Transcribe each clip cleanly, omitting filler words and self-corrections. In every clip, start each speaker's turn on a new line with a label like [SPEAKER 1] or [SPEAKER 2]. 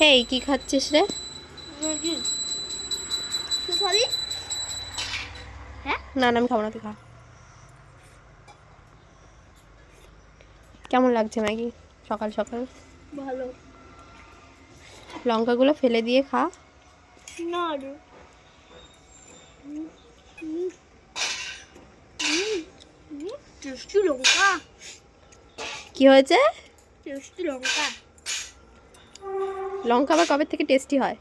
[SPEAKER 1] এই কি খাচ্ছিস রে?
[SPEAKER 2] ম্যাগি। তুই খাবি? হ্যাঁ?
[SPEAKER 1] না না, আমি খাবো না, তুই খা। কেমন লাগছে ম্যাগি সকাল সকাল?
[SPEAKER 2] ভালো।
[SPEAKER 1] লঙ্কাগুলো ফেলে দিয়ে খা।
[SPEAKER 2] না রে। টেস্টি লঙ্কা।
[SPEAKER 1] কি হয়েছে?
[SPEAKER 2] টেস্টি লঙ্কা।
[SPEAKER 1] লঙ্কা আবার কবে থেকে টেস্টি হয়?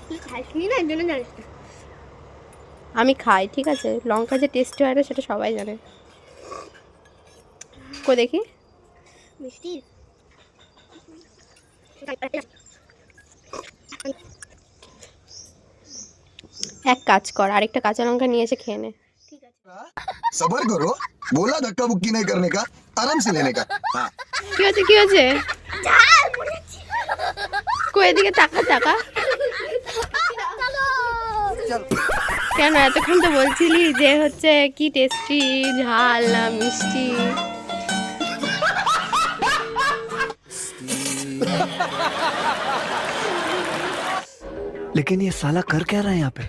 [SPEAKER 2] তুই খাইসনি না, এই জন্য জানিস না।
[SPEAKER 1] আমি খাই, ঠিক আছে, লঙ্কা যে টেস্টি হয় না সেটা সবাই জানে। কো দেখি।
[SPEAKER 2] মিষ্টি।
[SPEAKER 1] এক কাজ কর, আরেকটা কাঁচা লঙ্কা নিয়ে এসে খেয়ে নে।
[SPEAKER 2] ঠিক আছে।
[SPEAKER 3] सबर करो बोला धक्का मुक्की नहीं करने का आराम से लेने का हाँ
[SPEAKER 1] কি হয়েছে কি হয়েছে?
[SPEAKER 2] ঝাল মরেছি।
[SPEAKER 1] কো এদিকে তাকা তাকা।
[SPEAKER 2] চলো।
[SPEAKER 1] কেন এতক্ষণ তো বলছিলি যে হচ্ছে কি টেস্টি, ঝাল না মিষ্টি?
[SPEAKER 4] लेकिन ये साला कर क्या रहा है यहाँ पे?